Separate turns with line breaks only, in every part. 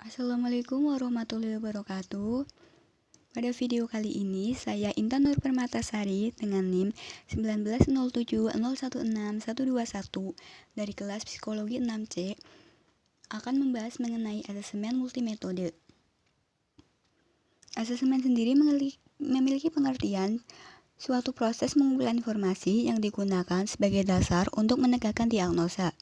Assalamualaikum warahmatullahi wabarakatuh. Pada video kali ini, saya Intan Nur Permatasari dengan NIM 1907016121 dari kelas Psikologi 6C akan membahas mengenai asesmen multimetode. Asesmen sendiri memiliki pengertian suatu proses mengumpulkan informasi yang digunakan sebagai dasar untuk menegakkan diagnosa.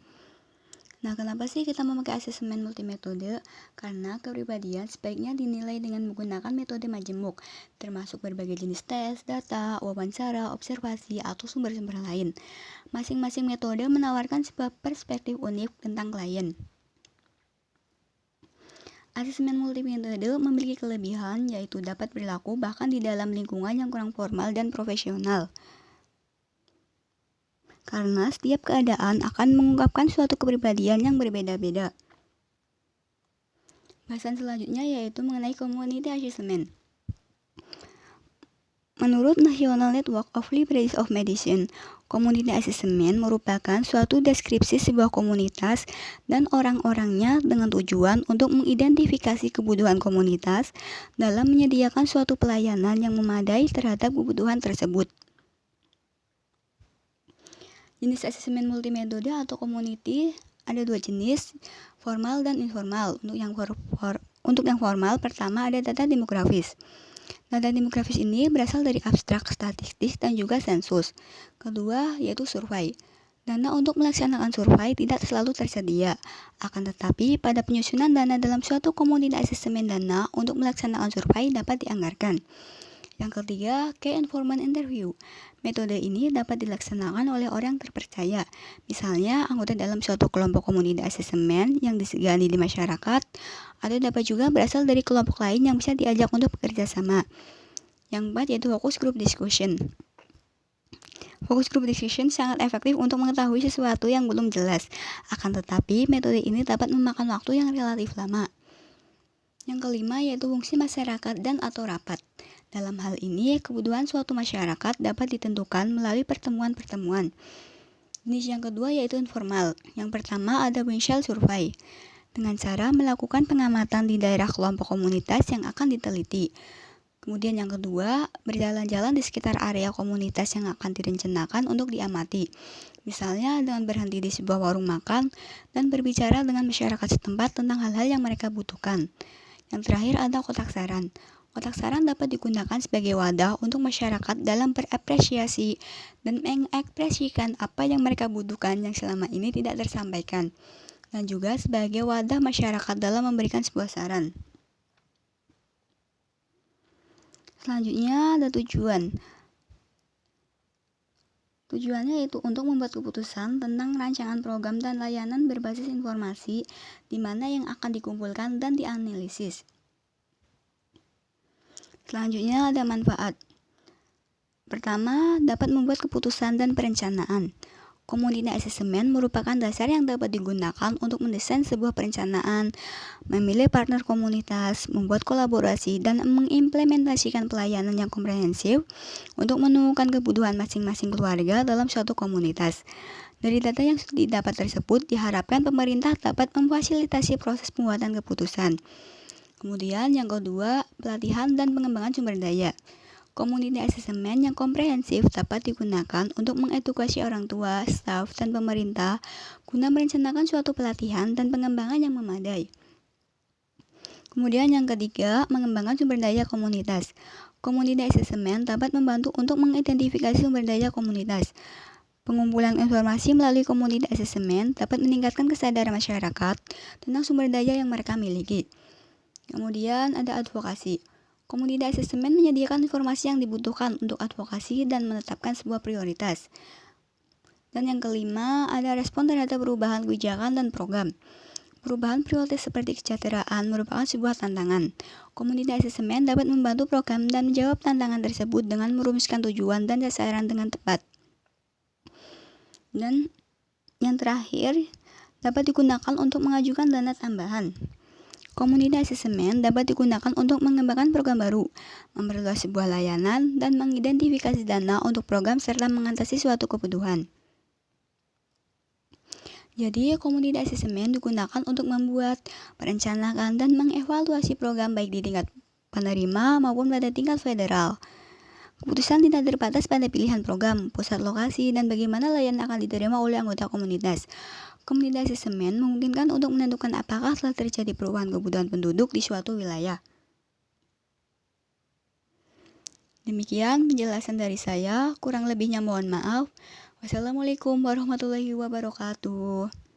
Nah, kenapa sih kita memakai asesmen multimetode? Karena kepribadian sebaiknya dinilai dengan menggunakan metode majemuk, termasuk berbagai jenis tes, data, wawancara, observasi, atau sumber-sumber lain. Masing-masing metode menawarkan sebuah perspektif unik tentang klien. Asesmen multimetode memiliki kelebihan, yaitu dapat berlaku bahkan di dalam lingkungan yang kurang formal dan profesional. Karena setiap keadaan akan mengungkapkan suatu kepribadian yang berbeda-beda. Bahasan selanjutnya yaitu mengenai community assessment. Menurut National Network of Libraries of Medicine, community assessment merupakan suatu deskripsi sebuah komunitas dan orang-orangnya dengan tujuan untuk mengidentifikasi kebutuhan komunitas dalam menyediakan suatu pelayanan yang memadai terhadap kebutuhan tersebut. Jenis asesmen multimetode atau community ada dua jenis, formal dan informal. Untuk yang formal, pertama ada data demografis. Data demografis ini berasal dari abstrak statistik dan juga sensus. Kedua yaitu survei. Dana untuk melaksanakan survei tidak selalu tersedia. Akan tetapi, pada penyusunan dana dalam suatu komunitas asesmen dana untuk melaksanakan survei dapat dianggarkan. Yang ketiga, key informant interview. Metode ini dapat dilaksanakan oleh orang terpercaya, misalnya anggota dalam suatu kelompok komunitas asesmen yang disegani di masyarakat, atau dapat juga berasal dari kelompok lain yang bisa diajak untuk bekerja sama. Yang keempat yaitu focus group discussion. Focus group discussion sangat efektif untuk mengetahui sesuatu yang belum jelas, akan tetapi metode ini dapat memakan waktu yang relatif lama. Yang kelima yaitu fungsi masyarakat dan atau rapat. Dalam hal ini, kebutuhan suatu masyarakat dapat ditentukan melalui pertemuan-pertemuan. Jenis yang kedua yaitu informal. Yang pertama ada windshield survey, dengan cara melakukan pengamatan di daerah kelompok komunitas yang akan diteliti. Kemudian yang kedua, berjalan-jalan di sekitar area komunitas yang akan direncanakan untuk diamati. Misalnya dengan berhenti di sebuah warung makan dan berbicara dengan masyarakat setempat tentang hal-hal yang mereka butuhkan. Yang terakhir ada kotak saran. Kotak saran dapat digunakan sebagai wadah untuk masyarakat dalam berapresiasi dan mengekspresikan apa yang mereka butuhkan yang selama ini tidak tersampaikan, dan juga sebagai wadah masyarakat dalam memberikan sebuah saran. Selanjutnya ada tujuan. Tujuannya yaitu untuk membuat keputusan tentang rancangan program dan layanan berbasis informasi di mana yang akan dikumpulkan dan dianalisis. Selanjutnya ada manfaat. Pertama, dapat membuat keputusan dan perencanaan. Community assessment merupakan dasar yang dapat digunakan untuk mendesain sebuah perencanaan, memilih partner komunitas, membuat kolaborasi, dan mengimplementasikan pelayanan yang komprehensif untuk menemukan kebutuhan masing-masing keluarga dalam suatu komunitas. Dari data yang sudah didapat tersebut, diharapkan pemerintah dapat memfasilitasi proses pembuatan keputusan. Kemudian yang kedua, pelatihan dan pengembangan sumber daya. Community assessment yang komprehensif dapat digunakan untuk mengedukasi orang tua, staf, dan pemerintah guna merencanakan suatu pelatihan dan pengembangan yang memadai. Kemudian yang ketiga, mengembangkan sumber daya komunitas. Community assessment dapat membantu untuk mengidentifikasi sumber daya komunitas. Pengumpulan informasi melalui community assessment dapat meningkatkan kesadaran masyarakat tentang sumber daya yang mereka miliki. Kemudian ada advokasi. Community assessment menyediakan informasi yang dibutuhkan untuk advokasi dan menetapkan sebuah prioritas. Dan yang kelima, ada respon terhadap perubahan kebijakan dan program. Perubahan prioritas seperti kesejahteraan merupakan sebuah tantangan. Community assessment dapat membantu program dan menjawab tantangan tersebut dengan merumuskan tujuan dan sasaran dengan tepat. Dan yang terakhir, dapat digunakan untuk mengajukan dana tambahan. Community assessment dapat digunakan untuk mengembangkan program baru, memperluas sebuah layanan, dan mengidentifikasi dana untuk program serta mengatasi suatu kebutuhan. Jadi, community assessment digunakan untuk membuat, merencanakan, dan mengevaluasi program baik di tingkat penerima maupun pada tingkat federal. Keputusan tidak terbatas pada pilihan program, pusat lokasi, dan bagaimana layanan akan diterima oleh anggota komunitas. Community assessment memungkinkan untuk menentukan apakah telah terjadi perubahan kebutuhan penduduk di suatu wilayah. Demikian penjelasan dari saya, kurang lebihnya mohon maaf. Wassalamualaikum warahmatullahi wabarakatuh.